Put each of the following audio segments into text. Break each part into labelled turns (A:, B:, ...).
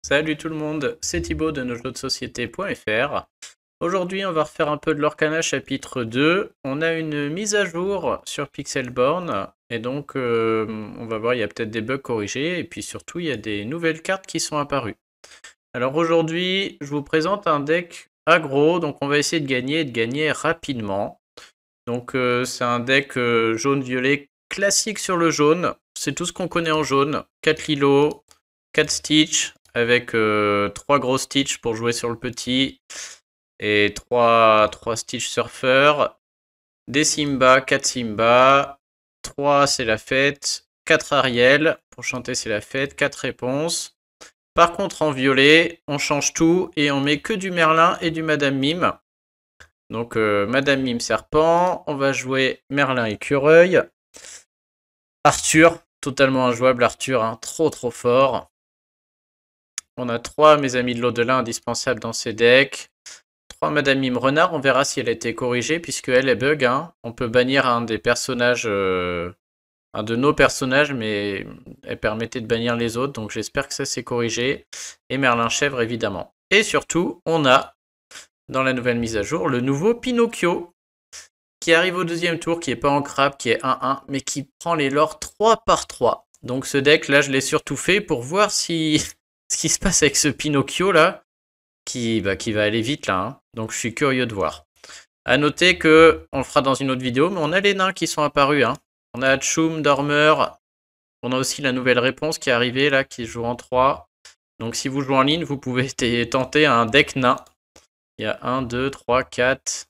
A: Salut tout le monde, c'est Thibaut de nosjeuxdesociété.fr. Aujourd'hui, on va refaire un peu de l'Orcana chapitre 2. On a une mise à jour sur Pixelborn et donc on va voir, il y a peut-être des bugs corrigés et puis surtout, il y a des nouvelles cartes qui sont apparues. Alors aujourd'hui, je vous présente un deck aggro, donc on va essayer de gagner et de gagner rapidement. Donc c'est un deck jaune-violet classique sur le jaune. C'est tout ce qu'on connaît en jaune. 4 Lilo, 4 Stitch, avec 3 gros Stitch pour jouer sur le petit. Et 3 Stitch Surfer. Des Simba, 4 Simba. 3 c'est la fête. 4 Ariel, pour chanter c'est la fête. 4 réponses. Par contre en violet, on change tout et on met que du Merlin et du Madame Mime. Donc Madame Mime Serpent, on va jouer Merlin Écureuil. Arthur, totalement injouable Arthur, hein, trop fort. On a 3 mes amis de l'au-delà indispensables dans ces decks. 3 Madame Mime Renard, on verra si elle a été corrigée puisque elle est bug. Hein. On peut bannir un des personnages, un de nos personnages, mais elle permettait de bannir les autres, donc j'espère que ça s'est corrigé. Et Merlin Chèvre évidemment. Et surtout, on a dans la nouvelle mise à jour le nouveau Pinocchio qui arrive au deuxième tour, qui est pas en crabe, qui est 1-1, mais qui prend les lores 3 par 3. Donc ce deck là, je l'ai surtout fait pour voir si ce qui se passe avec ce Pinocchio là, qui va aller vite là. Hein. Donc je suis curieux de voir. A noter que, on le fera dans une autre vidéo, mais on a les nains qui sont apparus. Hein. On a Hatchoum, Dormeur, on a aussi la nouvelle réponse qui est arrivée là, qui joue en 3. Donc si vous jouez en ligne, vous pouvez tenter un deck nain. Il y a 1, 2, 3, 4,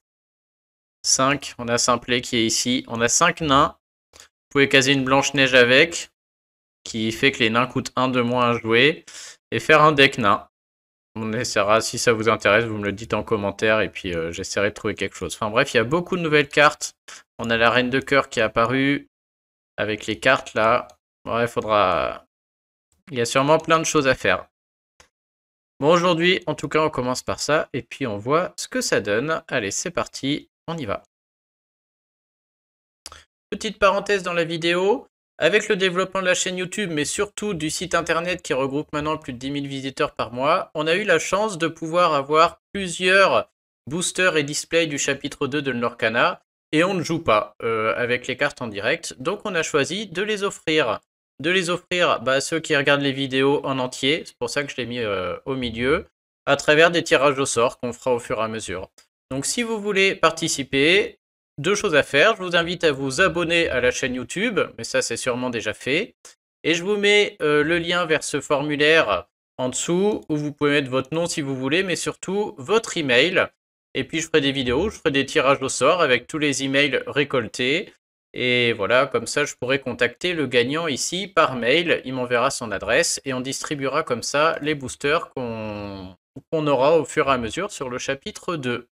A: 5. On a Simplet qui est ici. On a 5 nains. Vous pouvez caser une Blanche-Neige avec, qui fait que les nains coûtent 1 de moins à jouer. Et faire un deck nain. On essaiera, si ça vous intéresse, vous me le dites en commentaire et puis j'essaierai de trouver quelque chose. Enfin bref, il y a beaucoup de nouvelles cartes. On a la Reine de Cœur qui est apparue avec les cartes là. Ouais, il faudra... Il y a sûrement plein de choses à faire. Bon, aujourd'hui, en tout cas, on commence par ça et puis on voit ce que ça donne. Allez, c'est parti, on y va. Petite parenthèse dans la vidéo. Avec le développement de la chaîne YouTube, mais surtout du site internet qui regroupe maintenant plus de 10 000 visiteurs par mois, on a eu la chance de pouvoir avoir plusieurs boosters et displays du chapitre 2 de l'Orcana, et on ne joue pas avec les cartes en direct, donc on a choisi de les offrir. De les offrir à ceux qui regardent les vidéos en entier, c'est pour ça que je l'ai mis au milieu, à travers des tirages au sort qu'on fera au fur et à mesure. Donc si vous voulez participer, 2 choses à faire, je vous invite à vous abonner à la chaîne YouTube, mais ça c'est sûrement déjà fait. Et je vous mets le lien vers ce formulaire en dessous, où vous pouvez mettre votre nom si vous voulez, mais surtout votre email. Et puis je ferai des vidéos, je ferai des tirages au sort avec tous les emails récoltés. Et voilà, comme ça je pourrai contacter le gagnant ici par mail, il m'enverra son adresse, et on distribuera comme ça les boosters qu'on aura au fur et à mesure sur le chapitre 2.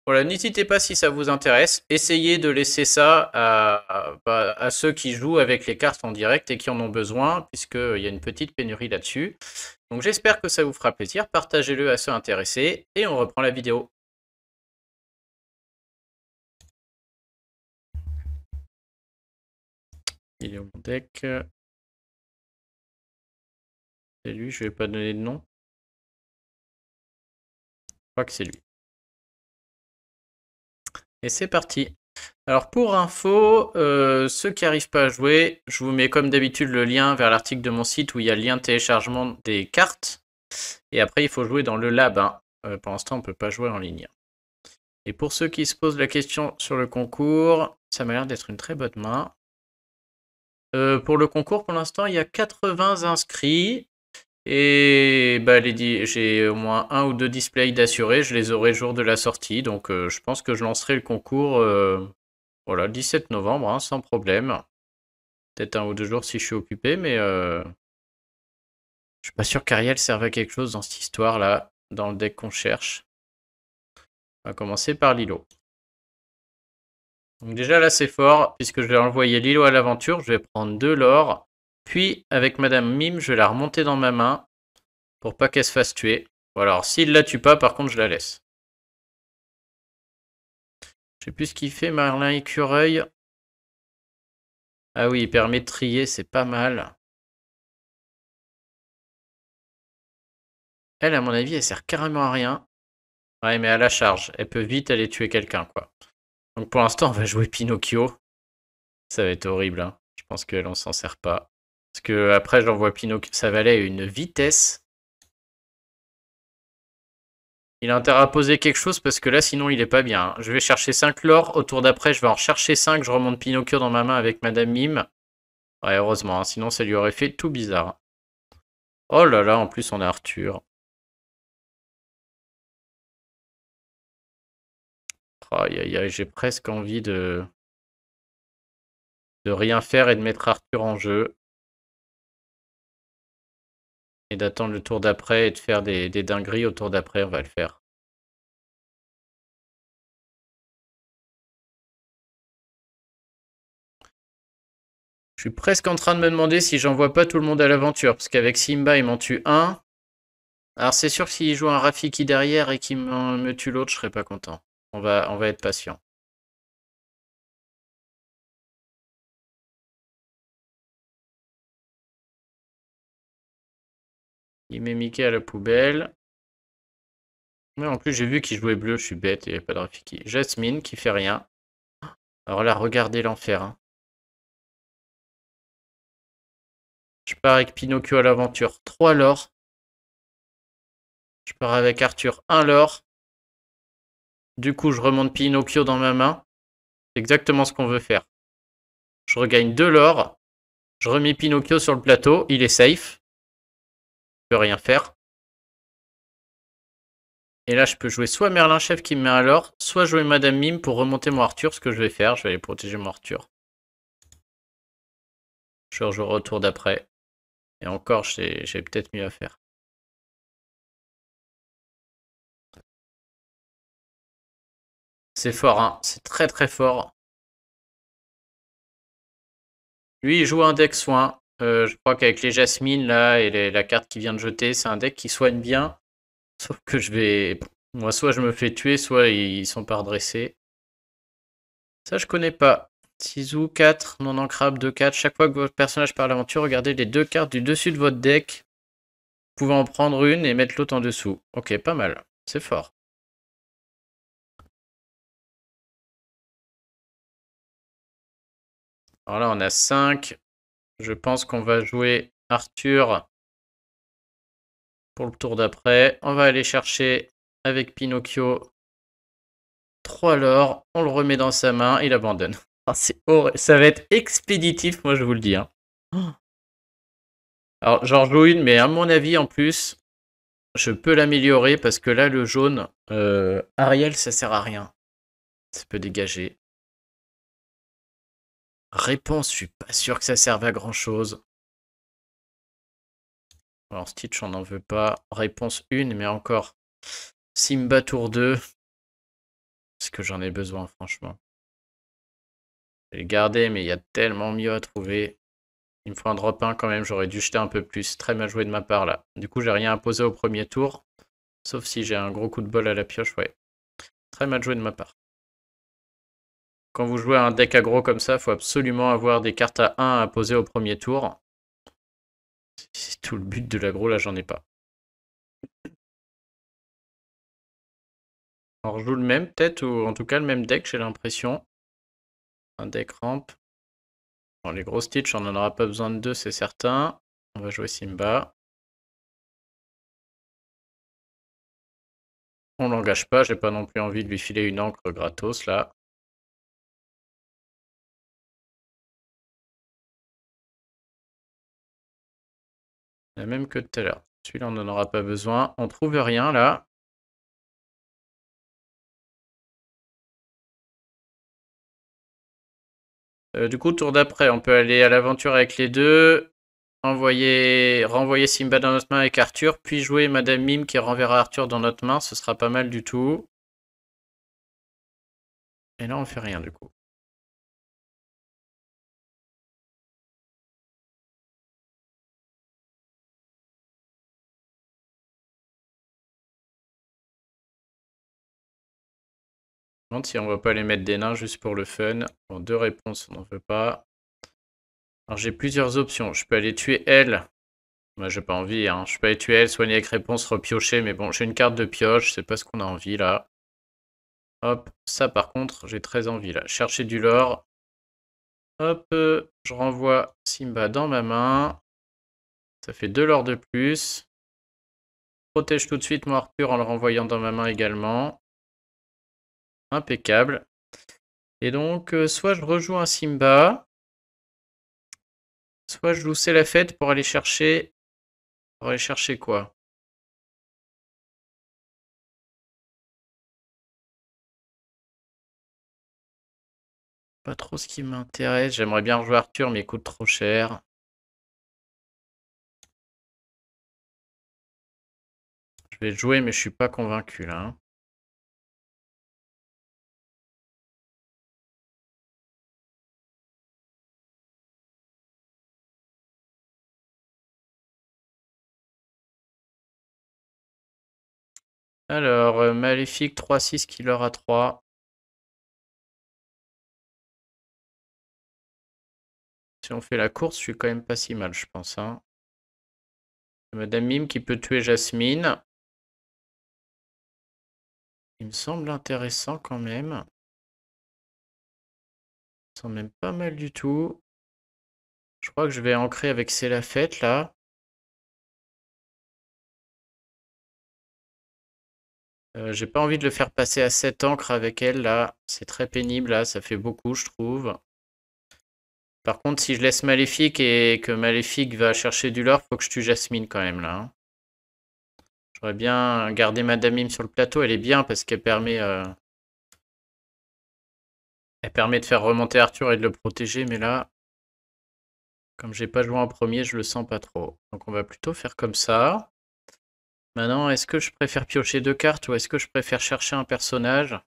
A: Voilà, n'hésitez pas si ça vous intéresse. Essayez de laisser ça à ceux qui jouent avec les cartes en direct et qui en ont besoin, puisqu'il y a une petite pénurie là-dessus. Donc j'espère que ça vous fera plaisir. Partagez-le à ceux intéressés et on reprend la vidéo. Il est où mon deck? C'est lui, je vais pas donner de nom. Je crois que c'est lui. Et c'est parti. Alors pour info, ceux qui n'arrivent pas à jouer, je vous mets comme d'habitude le lien vers l'article de mon site où il y a le lien de téléchargement des cartes. Et après il faut jouer dans le lab. Hein. Pour l'instant on ne peut pas jouer en ligne. Et pour ceux qui se posent la question sur le concours, ça m'a l'air d'être une très bonne main. Pour le concours pour l'instant il y a 80 inscrits. Et j'ai au moins 1 ou 2 displays d'assurés, je les aurai le jour de la sortie. Donc je pense que je lancerai le concours... Voilà, 17 novembre, hein, sans problème. Peut-être 1 ou 2 jours si je suis occupé, mais je suis pas sûr qu'Ariel serve à quelque chose dans cette histoire-là, dans le deck qu'on cherche. On va commencer par Lilo. Donc déjà là c'est fort, puisque je vais envoyer Lilo à l'aventure, je vais prendre 2 lore, puis avec Madame Mime, je vais la remonter dans ma main, pour pas qu'elle se fasse tuer. Voilà, alors s'il la tue pas, par contre je la laisse. Je sais plus ce qu'il fait, Merlin Écureuil. Ah oui, il permet de trier, c'est pas mal. Elle, à mon avis, elle sert carrément à rien. Ouais, mais à la charge. Elle peut vite aller tuer quelqu'un, quoi. Donc pour l'instant, on va jouer Pinocchio. Ça va être horrible, hein. Je pense qu'elle, on s'en sert pas. Parce que après, j'envoie Pinocchio. Ça va aller à une vitesse. Il a intérêt à poser quelque chose parce que là, sinon, il est pas bien, hein. Je vais chercher 5 l'or. Au tour d'après, je vais en rechercher 5. Je remonte Pinocchio dans ma main avec Madame Mime. Ouais, heureusement, hein. Sinon, ça lui aurait fait tout bizarre. Oh là là, en plus, on a Arthur. Aïe aïe aïe, j'ai presque envie de rien faire et de mettre Arthur en jeu. Et d'attendre le tour d'après et de faire des dingueries au tour d'après, on va le faire. Je suis presque en train de me demander si j'envoie pas tout le monde à l'aventure, parce qu'avec Simba, il m'en tue un. Alors c'est sûr que s'il joue un Rafiki derrière et qu'il me tue l'autre, je serais pas content. On va être patient. Il met Mickey à la poubelle. Mais en plus, j'ai vu qu'il jouait bleu, je suis bête, il n'y avait pas de Rafiki. Jasmine qui fait rien. Alors là, regardez l'enfer, hein. Je pars avec Pinocchio à l'aventure, 3 l'or. Je pars avec Arthur, 1 l'or. Du coup, je remonte Pinocchio dans ma main. C'est exactement ce qu'on veut faire. Je regagne 2 l'or. Je remets Pinocchio sur le plateau. Il est safe. Je peux rien faire. Et là, je peux jouer soit Merlin Chef qui me met un l'or, soit jouer Madame Mime pour remonter mon Arthur. Ce que je vais faire, je vais aller protéger mon Arthur. Je rejouerai au tour d'après. Et encore, j'ai peut-être mieux à faire. C'est fort, hein. C'est très très fort. Lui, il joue un deck soin. Je crois qu'avec les jasmines là et la carte qu'il vient de jeter, c'est un deck qui soigne bien. Sauf que je vais... Moi, soit je me fais tuer, soit ils sont pas redressés. Ça, je connais pas. 6 ou 4, non ancrable, 2-4. Chaque fois que votre personnage part à l'aventure, regardez les 2 cartes du dessus de votre deck. Vous pouvez en prendre une et mettre l'autre en dessous. Ok, pas mal. C'est fort. Alors là, on a 5. Je pense qu'on va jouer Arthur pour le tour d'après. On va aller chercher avec Pinocchio 3 l'or. On le remet dans sa main. Il abandonne. Oh, c'est horrible. Ça va être expéditif, moi je vous le dis, hein. Alors j'en joue une, mais à mon avis en plus, je peux l'améliorer parce que là le jaune, Ariel ça sert à rien. Ça peut dégager. Réponse, je suis pas sûr que ça serve à grand chose. Alors Stitch on n'en veut pas. Réponse 1, mais encore. Simba tour 2. Est-ce que j'en ai besoin franchement? Je vais le garder, mais il y a tellement mieux à trouver. Il me faut un drop 1 quand même, j'aurais dû jeter un peu plus. Très mal joué de ma part là. Du coup j'ai rien à poser au premier tour. Sauf si j'ai un gros coup de bol à la pioche, ouais. Très mal joué de ma part. Quand vous jouez un deck aggro comme ça, il faut absolument avoir des cartes à 1 à poser au premier tour. C'est tout le but de l'aggro, là j'en ai pas. On rejoue le même peut-être, ou en tout cas le même deck, j'ai l'impression. Un deck ramp. Bon, les gros Stitch, on n'en aura pas besoin de 2, c'est certain. On va jouer Simba. On l'engage pas, j'ai pas non plus envie de lui filer une encre gratos là. La même que tout à l'heure. Celui-là, on n'en aura pas besoin. On trouve rien là. Du coup, tour d'après, on peut aller à l'aventure avec les deux. Renvoyer Simba dans notre main avec Arthur, puis jouer Madame Mime qui renverra Arthur dans notre main, ce sera pas mal du tout. Et là, on fait rien du coup. Je me demande si on va pas les mettre des nains juste pour le fun. Bon, 2 réponses, on n'en veut pas. Alors j'ai plusieurs options. Je peux aller tuer elle Moi, j'ai pas envie, hein. Je peux aller tuer, soigner avec réponse, repiocher, mais bon, j'ai une carte de pioche, c'est pas ce qu'on a envie là. Hop, ça par contre, j'ai très envie là. Chercher du lore. Hop, je renvoie Simba dans ma main. Ça fait 2 lore de plus. Protège tout de suite mon Arthur en le renvoyant dans ma main également. Impeccable. Et donc, soit je rejoue un Simba, soit je joue C'est la fête pour aller chercher... Pour aller chercher quoi? Pas trop ce qui m'intéresse. J'aimerais bien rejouer Arthur, mais il coûte trop cher. Je vais le jouer, mais je suis pas convaincu là. Hein. Alors, Maléfique 3-6 killer à 3. Si on fait la course, je suis quand même pas si mal, je pense. Hein. Madame Mime qui peut tuer Jasmine. Il me semble intéressant quand même. Il me semble même pas mal du tout. Je crois que je vais ancrer avec C'est la fête là. J'ai pas envie de le faire passer à 7 encres avec elle là. C'est très pénible là, ça fait beaucoup je trouve. Par contre, si je laisse Maléfique et que Maléfique va chercher du lore, faut que je tue Jasmine quand même là. Hein. J'aurais bien gardé Madame Mime sur le plateau, elle est bien parce qu'elle permet... Elle permet de faire remonter Arthur et de le protéger, mais là, comme j'ai pas joué en premier, je le sens pas trop. Donc on va plutôt faire comme ça. Maintenant, est-ce que je préfère piocher 2 cartes ou est-ce que je préfère chercher un personnage?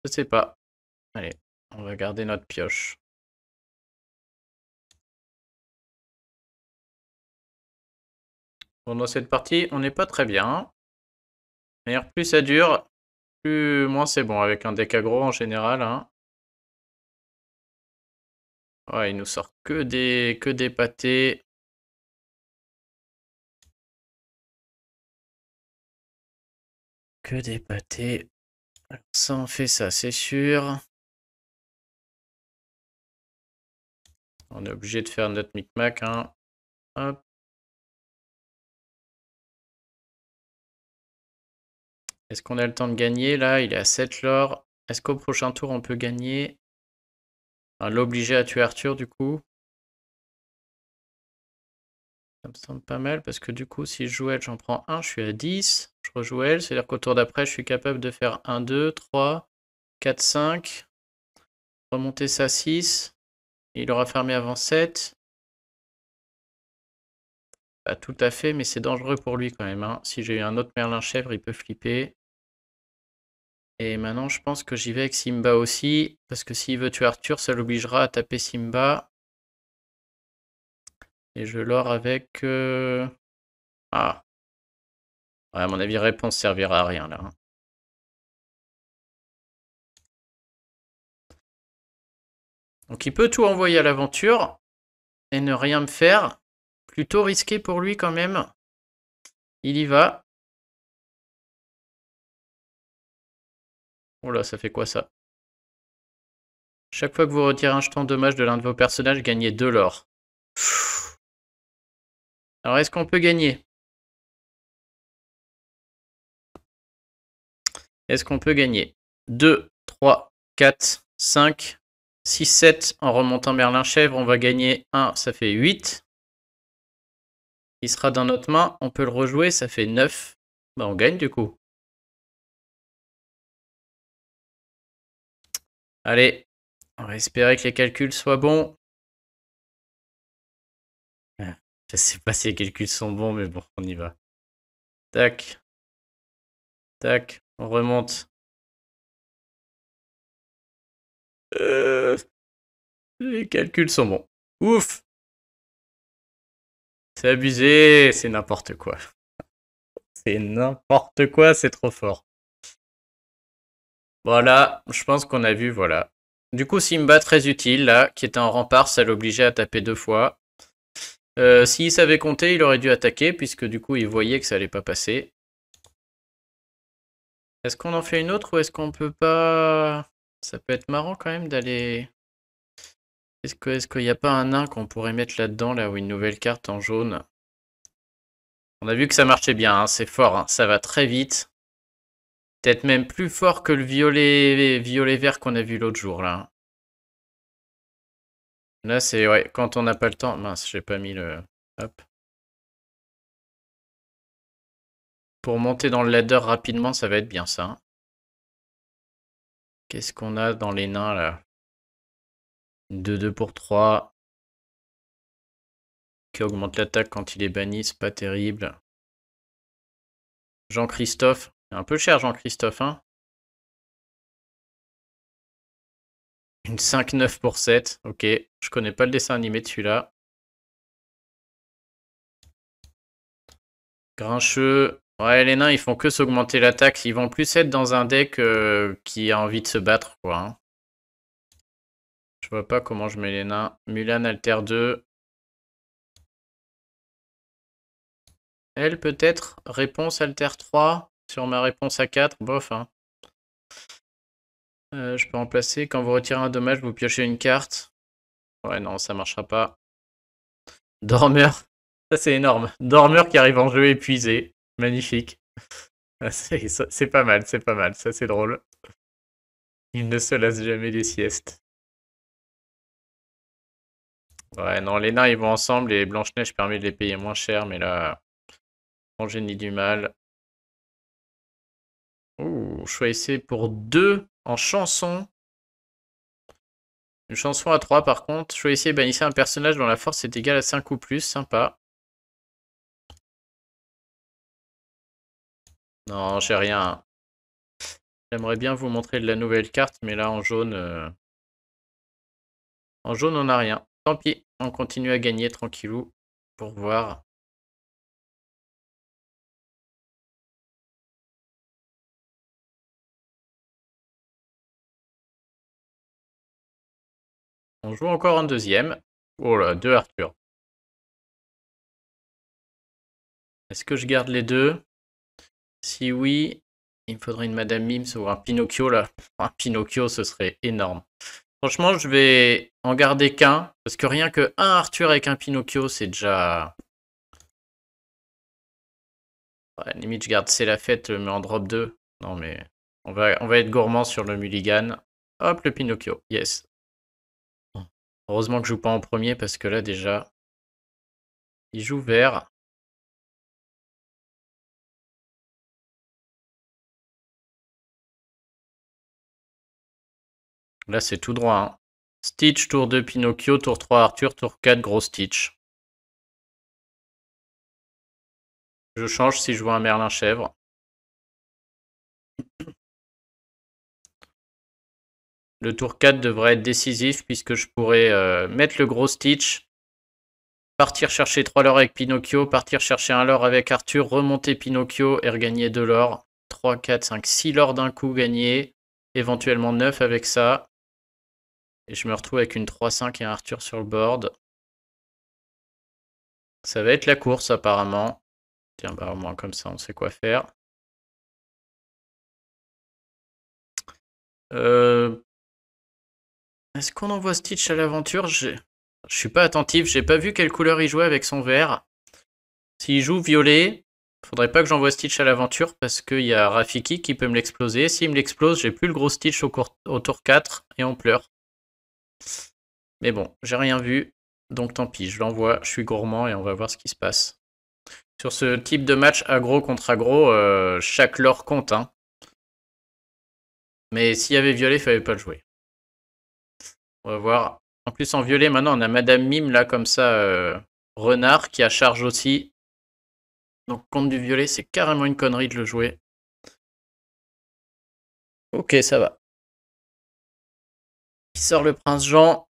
A: Je sais pas. Allez, on va garder notre pioche. Bon, dans cette partie, on n'est pas très bien. D'ailleurs, plus ça dure, moins c'est bon avec un deck aggro en général. Hein. Ouais, il nous sort que des pâtés. Que des pâtés. Alors ça, on fait ça, c'est sûr. On est obligé de faire notre micmac. Hein. Hop. Est-ce qu'on a le temps de gagner là? Il est à 7 lore. Est-ce qu'au prochain tour on peut gagner? Enfin, l'obliger à tuer Arthur du coup. Ça me semble pas mal parce que du coup si je joue elle j'en prends un, je suis à 10. Je rejoue elle, c'est-à-dire qu'au tour d'après je suis capable de faire 1, 2, 3, 4, 5. Remonter ça 6. Il aura fermé avant 7. Pas tout à fait, mais c'est dangereux pour lui quand même. Hein. Si j'ai eu un autre Merlin chèvre, il peut flipper. Et maintenant, je pense que j'y vais avec Simba aussi. Parce que s'il veut tuer Arthur, ça l'obligera à taper Simba. Et je l'or avec... Ah. Ouais, à mon avis, réponse servira à rien là. Hein. Donc il peut tout envoyer à l'aventure. Et ne rien me faire. Plutôt risqué pour lui quand même. Il y va. Oh là, ça fait quoi ça? Chaque fois que vous retirez un jeton dommage de l'un de vos personnages, gagnez 2 l'or. Alors, est-ce qu'on peut gagner? Est-ce qu'on peut gagner 2, 3, 4, 5, 6, 7 en remontant Merlin chèvre? On va gagner 1, ça fait 8. Il sera dans notre main, on peut le rejouer, ça fait 9. Bah, on gagne du coup. Allez, on va espérer que les calculs soient bons. Je sais pas si les calculs sont bons, mais bon, on y va. Tac. Tac, on remonte. Les calculs sont bons. Ouf! C'est abusé, c'est n'importe quoi. C'est n'importe quoi, c'est trop fort. Voilà, je pense qu'on a vu, voilà. Du coup, Simba, très utile, là, qui était en rempart, ça l'obligeait à taper 2 fois. S'il savait compter, il aurait dû attaquer, puisque du coup, il voyait que ça allait pas passer. Est-ce qu'on en fait une autre ou est-ce qu'on peut pas... Ça peut être marrant quand même d'aller... Est-ce qu'il n'y a pas un nain qu'on pourrait mettre là-dedans, là, ou une nouvelle carte en jaune? On a vu que ça marchait bien, hein, c'est fort, hein, ça va très vite. Peut-être même plus fort que le violet-vert qu'on a vu l'autre jour, là. Là, c'est... Ouais, quand on n'a pas le temps... Mince, j'ai pas mis le... Hop. Pour monter dans le ladder rapidement, ça va être bien, ça. Hein. Qu'est-ce qu'on a dans les nains, là? 2-2 pour 3. Qui augmente l'attaque quand il est banni, c'est pas terrible. Jean-Christophe. Un peu cher, Jean-Christophe, hein. Une 5-9 pour 7. Ok. Je connais pas le dessin animé de celui-là. Grincheux. Ouais, les nains, ils font que s'augmenter l'attaque. Ils vont plus être dans un deck qui a envie de se battre, quoi. Hein. Je vois pas comment je mets les nains. Mulan Alter 2. Elle, peut-être. Réponse Alter 3. Sur ma réponse à 4. Bof, hein. Je peux remplacer. Quand vous retirez un dommage, vous piochez une carte. Ouais, non, ça marchera pas. Dormeur. Ça, c'est énorme. Dormeur qui arrive en jeu épuisé. Magnifique. C'est pas mal, c'est pas mal. Ça, c'est drôle. Il ne se lasse jamais des siestes. Ouais, non, les nains, ils vont ensemble et Blanche-Neige permet de les payer moins cher, mais là, on génie du mal. Ouh, choisissez pour 2 en chanson. Une chanson à 3 par contre. Choisissez et bannissez un personnage dont la force est égale à 5 ou plus. Sympa. Non, j'ai rien. J'aimerais bien vous montrer de la nouvelle carte, mais là, en jaune, on n'a rien. Tant pis, on continue à gagner tranquillou pour voir. On joue encore en deuxième. Oh là, 2 Arthur. Est-ce que je garde les deux? Si oui, il me faudrait une Madame Mims ou un Pinocchio là. Un Pinocchio, ce serait énorme. Franchement, je vais en garder qu'un. Parce que rien que un Arthur avec un Pinocchio, c'est déjà... Ouais, limite, je garde C'est la fête, mais en drop 2. Non, mais on va être gourmand sur le mulligan. Hop, le Pinocchio. Yes. Heureusement que je joue pas en premier parce que là, déjà, il joue vert. Là, c'est tout droit. Hein. Stitch, tour 2, Pinocchio, tour 3, Arthur, tour 4, gros Stitch. Je change si je vois un Merlin chèvre. Le tour 4 devrait être décisif puisque je pourrais mettre le gros Stitch, partir chercher 3 lore avec Pinocchio, partir chercher un lore avec Arthur, remonter Pinocchio et regagner 2 lore. 3, 4, 5, 6 lore d'un coup gagnés, éventuellement 9 avec ça. Et je me retrouve avec une 3, 5 et un Arthur sur le board. Ça va être la course apparemment. Tiens, bah au moins comme ça on sait quoi faire. Est-ce qu'on envoie Stitch à l'aventure? Je suis pas attentif, j'ai pas vu quelle couleur il jouait avec son vert. S'il joue violet, faudrait pas que j'envoie Stitch à l'aventure parce qu'il y a Rafiki qui peut me l'exploser. S'il me l'explose, j'ai plus le gros Stitch au tour 4 et on pleure. Mais bon, j'ai rien vu, donc tant pis, je l'envoie, je suis gourmand et on va voir ce qui se passe. Sur ce type de match aggro contre aggro, chaque lore compte. Hein. Mais s'il y avait violet, il fallait pas le jouer. On va voir. En plus, en violet, maintenant, on a Madame Mime, là, comme ça, renard, qui a charge aussi. Donc, contre du violet, c'est carrément une connerie de le jouer. Ok, ça va. Il sort le prince Jean.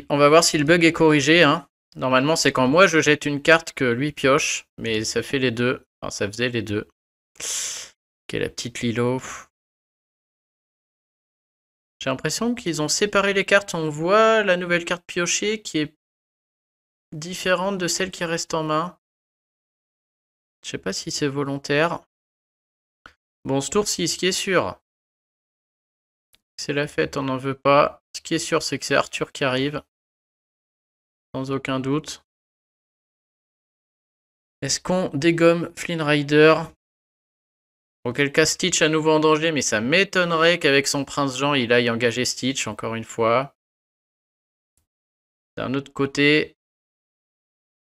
A: On va voir si le bug est corrigé. Hein. Normalement, c'est quand moi je jette une carte que lui pioche. Mais ça fait les deux. Enfin, ça faisait les deux. Ok, la petite Lilo. J'ai l'impression qu'ils ont séparé les cartes. On voit la nouvelle carte piochée qui est différente de celle qui reste en main. Je sais pas si c'est volontaire. Bon, ce tour-ci, ce qui est sûr, c'est la fête, on n'en veut pas. Ce qui est sûr, c'est que c'est Arthur qui arrive. Sans aucun doute. Est-ce qu'on dégomme Flynn Rider? Auquel cas Stitch à nouveau en danger, mais ça m'étonnerait qu'avec son Prince Jean, il aille engager Stitch, encore une fois. D'un autre côté,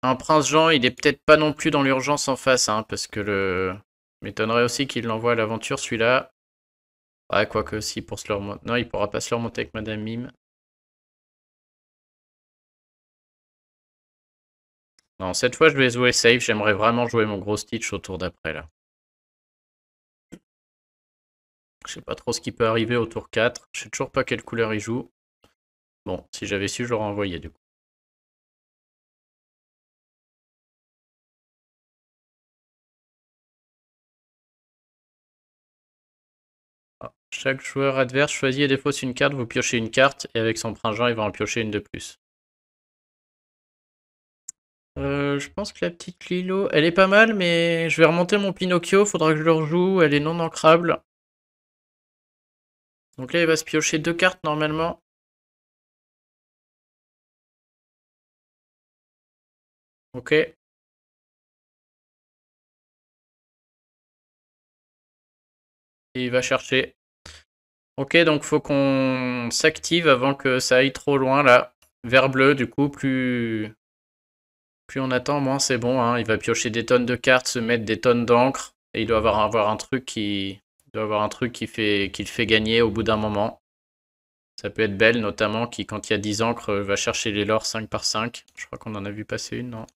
A: un Prince Jean, il est peut-être pas non plus dans l'urgence en face, hein, parce que le... M'étonnerait aussi qu'il l'envoie à l'aventure, celui-là. Ouais, quoique si, pour se le remonter... Non, il pourra pas se le remonter avec Madame Mime. Non, cette fois, je vais jouer safe. J'aimerais vraiment jouer mon gros Stitch au tour d'après, là. Je sais pas trop ce qui peut arriver au tour 4. Je sais toujours pas quelle couleur il joue. Bon, si j'avais su, j'aurais envoyé, du coup. Ah, chaque joueur adverse choisit et défausse une carte. Vous piochez une carte. Et avec son prince Jean, il va en piocher une de plus. Je pense que la petite Lilo, elle est pas mal, mais je vais remonter mon Pinocchio. Faudra que je le rejoue. Elle est non ancrable. Donc là, il va se piocher 2 cartes normalement. Ok. Et il va chercher. Ok, donc faut qu'on s'active avant que ça aille trop loin là. Vert bleu, du coup, plus on attend, moins c'est bon. Hein. Il va piocher des tonnes de cartes, se mettre des tonnes d'encre. Et il doit avoir un truc qui le fait gagner au bout d'un moment. Ça peut être Belle notamment, qui quand il y a 10 encres va chercher les lores 5 par 5. Je crois qu'on en a vu passer une, non?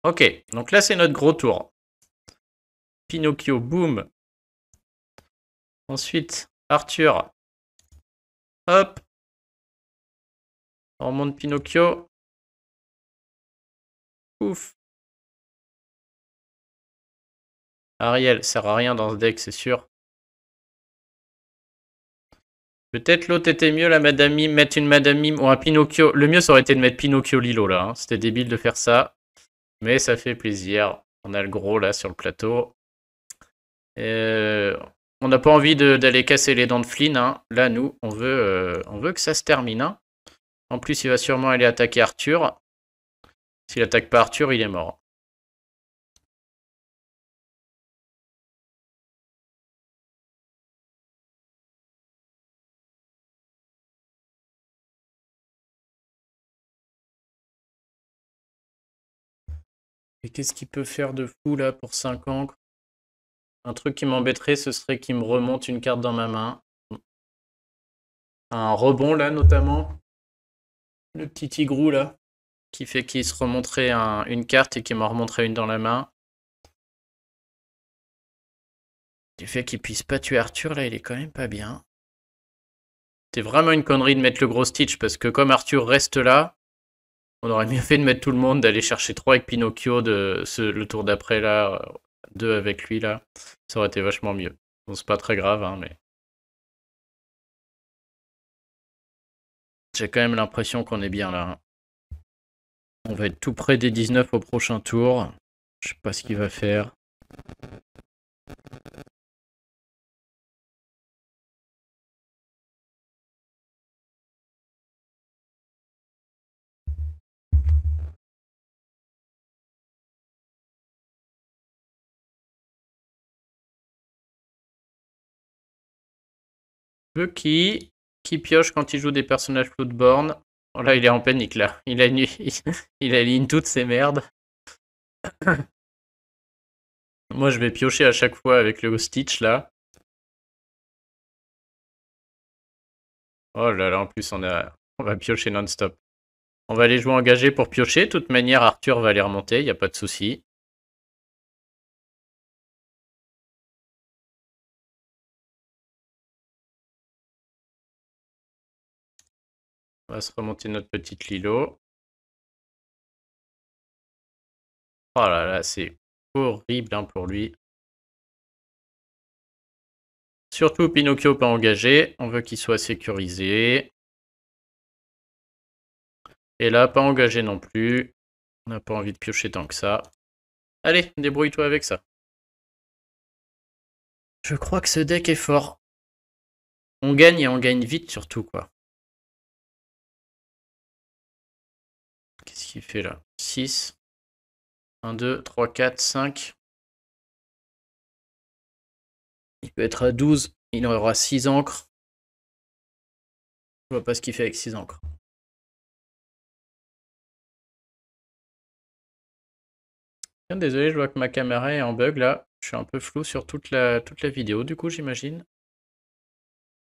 A: Ok, donc là c'est notre gros tour. Pinocchio, boum. Ensuite, Arthur. Hop. On remonte Pinocchio. Ouf. Ariel, sert à rien dans ce deck, c'est sûr. Peut-être l'autre était mieux, la Madame Mime, mettre une Madame Mime ou un Pinocchio. Le mieux, ça aurait été de mettre Pinocchio Lilo, là. Hein. C'était débile de faire ça. Mais ça fait plaisir. On a le gros, là, sur le plateau. On n'a pas envie d'aller casser les dents de Flynn. Hein. Là, nous, on veut que ça se termine. Hein. En plus, il va sûrement aller attaquer Arthur. S'il attaque pas Arthur, il est mort. Et qu'est-ce qu'il peut faire de fou, là, pour 5 encres? Un truc qui m'embêterait, ce serait qu'il me remonte une carte dans ma main. Un rebond, là, notamment. Le petit tigrou, là. Qui fait qu'il se remonterait une carte et qu'il m'en remonterait une dans la main. Du fait qu'il puisse pas tuer Arthur, là, il est quand même pas bien. C'est vraiment une connerie de mettre le gros Stitch, parce que comme Arthur reste là, on aurait mieux fait de mettre tout le monde, d'aller chercher 3 avec Pinocchio, le tour d'après, là, 2 avec lui, là. Ça aurait été vachement mieux. Bon, c'est pas très grave, hein, mais... J'ai quand même l'impression qu'on est bien, là. Hein. On va être tout près des 19 au prochain tour. Je sais pas ce qu'il va faire. Qui pioche quand il joue des personnages Floodborne. Oh là, il est en panique là. Il aligne toutes ces merdes. Moi, je vais piocher à chaque fois avec le Stitch là. Oh là là, en plus, on va piocher non-stop. On va aller jouer engagé pour piocher. De toute manière, Arthur va aller remonter, il n'y a pas de souci. On va se remonter notre petite Lilo. Oh là là, c'est horrible hein, pour lui. Surtout Pinocchio pas engagé. On veut qu'il soit sécurisé. Et là, pas engagé non plus. On n'a pas envie de piocher tant que ça. Allez, débrouille-toi avec ça. Je crois que ce deck est fort. On gagne et on gagne vite surtout, quoi. Qu'est-ce qu'il fait là? 6. 1, 2, 3, 4, 5. Il peut être à 12. Il aura 6 encres. Je vois pas ce qu'il fait avec 6 encres. Désolé, je vois que ma caméra est en bug là. Je suis un peu flou sur toute la vidéo, du coup, j'imagine.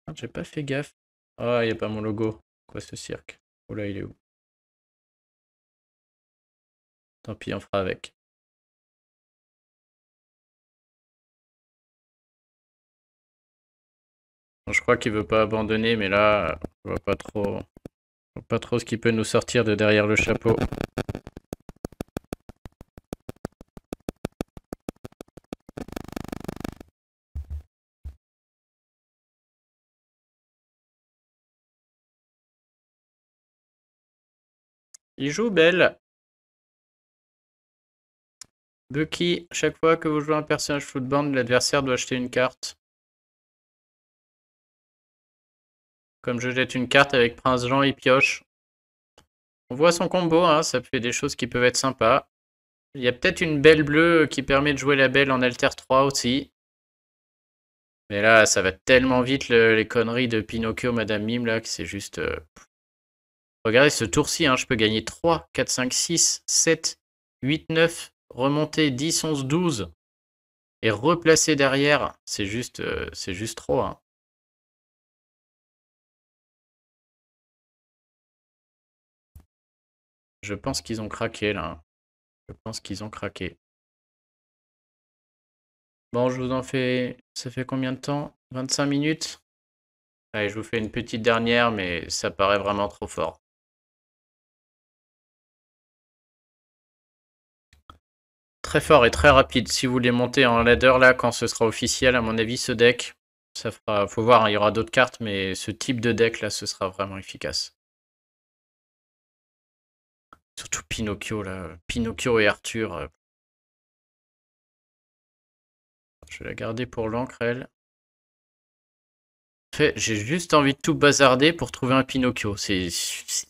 A: Ah, j'ai pas fait gaffe. Ah, il n'y a pas mon logo. Quoi ce cirque? Oh là, il est où? Tant pis, on fera avec. Je crois qu'il veut pas abandonner, mais là, je vois pas trop ce qui peut nous sortir de derrière le chapeau. Il joue belle. Bucky, chaque fois que vous jouez un personnage Footbound, l'adversaire doit acheter une carte. Comme je jette une carte avec Prince Jean, il pioche. On voit son combo, hein, ça fait des choses qui peuvent être sympas. Il y a peut-être une belle bleue qui permet de jouer la belle en Alter 3 aussi. Mais là, ça va tellement vite les conneries de Pinocchio, Madame Mime, là, que c'est juste... Regardez ce tour-ci, hein, je peux gagner 3, 4, 5, 6, 7, 8, 9, remonter 10, 11, 12 et replacer derrière. C'est juste trop. Hein. Je pense qu'ils ont craqué là. Hein. Je pense qu'ils ont craqué. Bon, je vous en fais... Ça fait combien de temps? 25 minutes? Allez, je vous fais une petite dernière, mais ça paraît vraiment trop fort. Très fort et très rapide. Si vous voulez monter en ladder là, quand ce sera officiel, à mon avis, ce deck, ça fera... Faut voir, hein, il y aura d'autres cartes, mais ce type de deck là, ce sera vraiment efficace. Surtout Pinocchio là. Pinocchio et Arthur. Je vais la garder pour l'encre, elle. En fait, j'ai juste envie de tout bazarder pour trouver un Pinocchio. C'est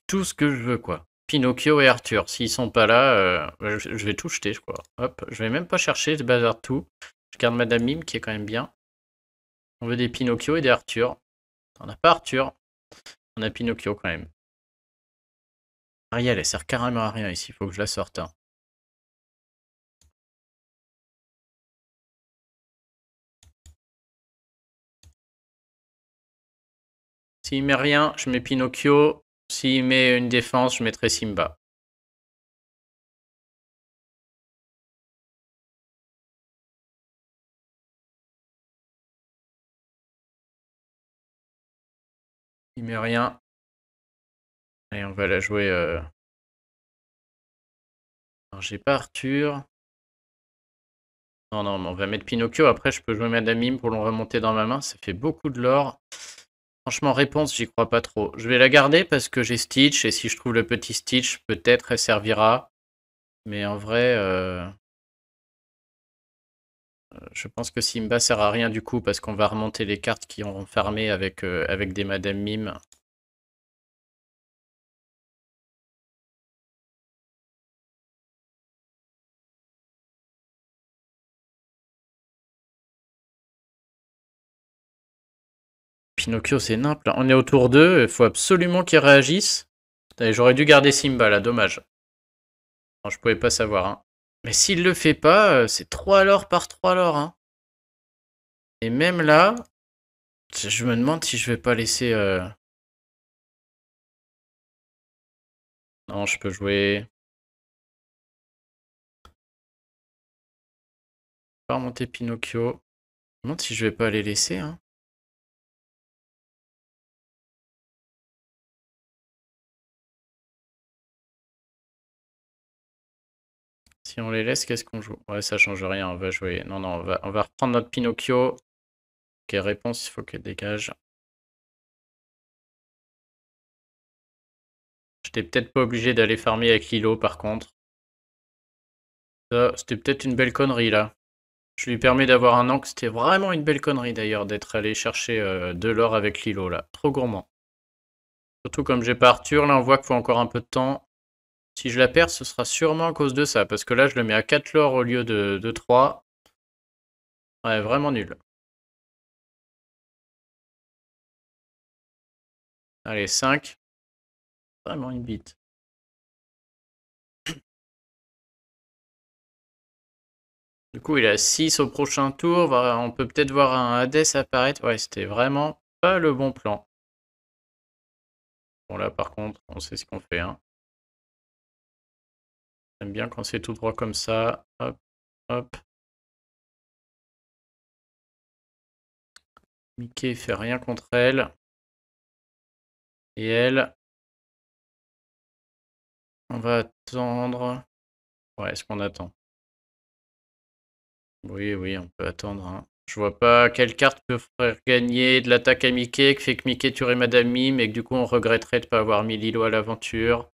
A: tout ce que je veux, quoi. Pinocchio et Arthur. S'ils sont pas là, je vais tout jeter, je crois. Hop, je vais même pas chercher, je bazarde tout. Je garde Madame Mime, qui est quand même bien. On veut des Pinocchio et des Arthur. On n'a pas Arthur. On a Pinocchio, quand même. Ariel, elle sert carrément à rien ici. Il faut que je la sorte. Hein. S'il met rien, je mets Pinocchio. S'il met une défense, je mettrai Simba. Il met rien. Allez, on va la jouer. Alors, j'ai pas Arthur. Non, non, mais on va mettre Pinocchio. Après, je peux jouer Madame Mime pour le remonter dans ma main. Ça fait beaucoup de l'or. Franchement, réponse, j'y crois pas trop. Je vais la garder parce que j'ai Stitch. Et si je trouve le petit Stitch, peut-être elle servira. Mais en vrai, je pense que Simba sert à rien du coup. Parce qu'on va remonter les cartes qui auront farmé avec des Madame Mime. Pinocchio, c'est nimple. On est autour d'eux. Il faut absolument qu'ils réagissent. J'aurais dû garder Simba là, dommage. Non, je pouvais pas savoir. Hein. Mais s'il le fait pas, c'est 3 l'or par 3 l'or. Hein. Et même là, je me demande si je vais pas laisser... Non, je peux jouer... Pas remonter Pinocchio. Je me demande si je vais pas les laisser. Hein. Si on les laisse, qu'est-ce qu'on joue? Ouais, ça change rien, on va jouer... Non, non, on va reprendre notre Pinocchio. Ok, réponse, il faut qu'elle dégage. J'étais peut-être pas obligé d'aller farmer avec Lilo par contre. Ça, c'était peut-être une belle connerie là. Je lui permets d'avoir un ancre. C'était vraiment une belle connerie d'ailleurs d'être allé chercher de l'or avec Lilo là. Trop gourmand. Surtout comme j'ai pas Arthur, là on voit qu'il faut encore un peu de temps. Si je la perds, ce sera sûrement à cause de ça. Parce que là, je le mets à 4 l'or au lieu de 3. Ouais, vraiment nul. Allez, 5. Vraiment une bite. Du coup, il a 6 au prochain tour. On peut peut-être voir un Hades apparaître. Ouais, c'était vraiment pas le bon plan. Bon, là, par contre, on sait ce qu'on fait. Hein. J'aime bien quand c'est tout droit comme ça. Hop, hop. Mickey fait rien contre elle. Et elle, on va attendre. Ouais, est-ce qu'on attend? Oui, oui, on peut attendre. Hein. Je vois pas quelle carte peut faire gagner de l'attaque à Mickey, qui fait que Mickey tuerait Madame Mime et que du coup on regretterait de pas avoir mis Lilo à l'aventure.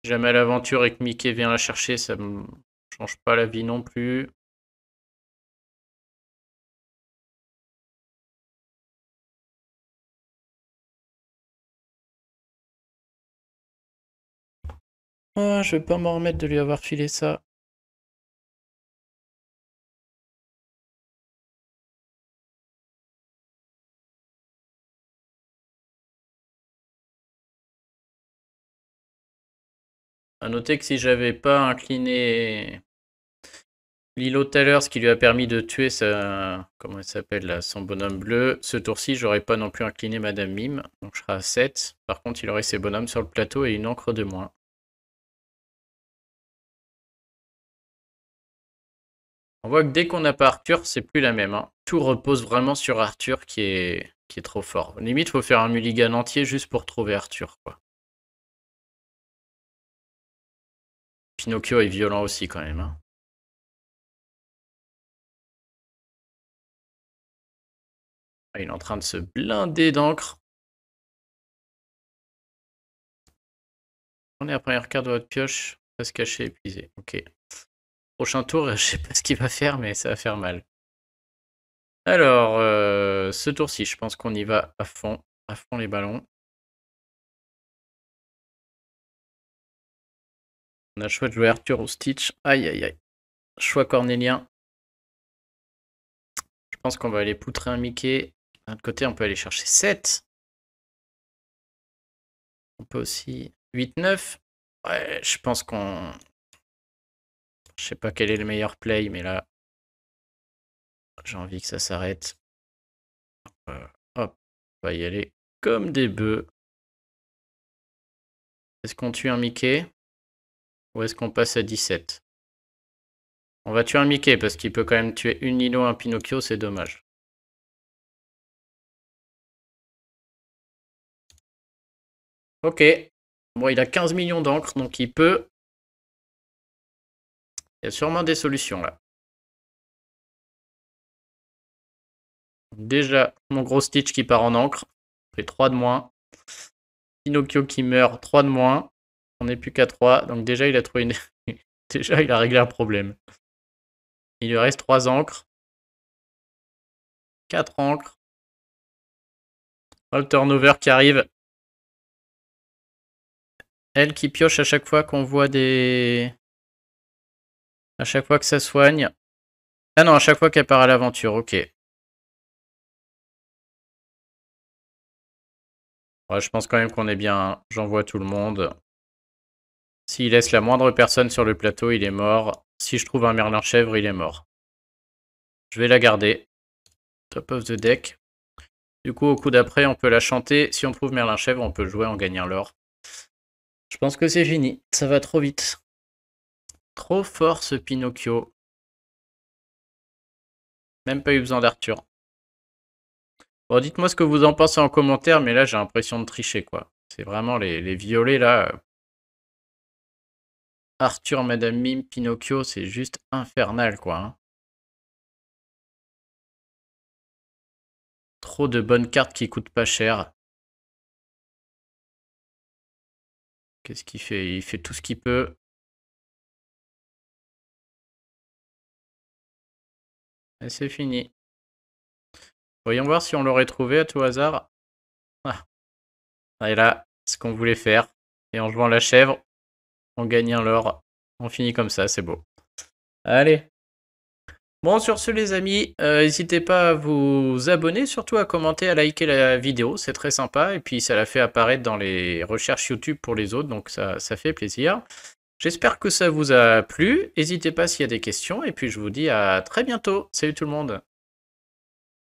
A: Si jamais à l'aventure et que Mickey vient la chercher, ça me change pas la vie non plus. Ah, je vais pas m'en remettre de lui avoir filé ça. À noter que si j'avais pas incliné Lilo tout à l'heure, ce qui lui a permis de tuer sa... Comment elle s'appelle là, son bonhomme bleu, ce tour-ci, j'aurais pas non plus incliné Madame Mime, donc je serai à 7. Par contre, il aurait ses bonhommes sur le plateau et une encre de moins. On voit que dès qu'on n'a pas Arthur, c'est plus la même. Hein. Tout repose vraiment sur Arthur qui est trop fort. Limite, faut faire un mulligan entier juste pour trouver Arthur, quoi. Pinocchio est violent aussi quand même. Hein. Ah, il est en train de se blinder d'encre. On est à la première carte de votre pioche. Pas se cacher, épuisé. Ok. Prochain tour, je sais pas ce qu'il va faire, mais ça va faire mal. Alors, ce tour-ci, je pense qu'on y va à fond les ballons. On a le choix de jouer Arthur ou Stitch. Aïe, aïe, aïe. Choix cornélien. Je pense qu'on va aller poutrer un Mickey. D'un autre côté, on peut aller chercher 7. On peut aussi 8, 9. Ouais, je pense qu'on... Je sais pas quel est le meilleur play, mais là, j'ai envie que ça s'arrête. Hop, on va y aller comme des bœufs. Est-ce qu'on tue un Mickey? Ou est-ce qu'on passe à 17? On va tuer un Mickey parce qu'il peut quand même tuer une Lilo, un Pinocchio, c'est dommage. Ok. Bon, il a 15 millions d'encre, donc il peut... Il y a sûrement des solutions là. Déjà, mon gros Stitch qui part en encre. Fait 3 de moins. Pinocchio qui meurt, 3 de moins. On n'est plus qu'à 3. Donc déjà, il a trouvé une... déjà, il a réglé un problème. Il lui reste 3 encres. 4 encres. Oh, le turnover qui arrive. Elle qui pioche à chaque fois qu'on voit des... À chaque fois que ça soigne. Ah non, à chaque fois qu'elle part à l'aventure, ok. Ouais, je pense quand même qu'on est bien. J'envoie tout le monde. S'il laisse la moindre personne sur le plateau, il est mort. Si je trouve un Merlin chèvre, il est mort. Je vais la garder. Top of the deck. Du coup, au coup d'après, on peut la chanter. Si on trouve Merlin chèvre, on peut le jouer en gagnant l'or. Je pense que c'est fini. Ça va trop vite. Trop fort ce Pinocchio. Même pas eu besoin d'Arthur. Bon, dites-moi ce que vous en pensez en commentaire, mais là, j'ai l'impression de tricher, quoi. C'est vraiment les violets, là. Arthur, Madame Mime, Pinocchio, c'est juste infernal, quoi. Hein. Trop de bonnes cartes qui coûtent pas cher. Qu'est-ce qu'il fait? Il fait tout ce qu'il peut. Et c'est fini. Voyons voir si on l'aurait trouvé à tout hasard. Ah, et là, ce qu'on voulait faire. Et en jouant la chèvre, on gagne un l'or. On finit comme ça, c'est beau. Allez. Bon, sur ce, les amis, n'hésitez pas à vous abonner, surtout à commenter, à liker la vidéo, c'est très sympa. Et puis, ça la fait apparaître dans les recherches YouTube pour les autres, donc ça fait plaisir. J'espère que ça vous a plu. N'hésitez pas s'il y a des questions. Et puis, je vous dis à très bientôt. Salut tout le monde.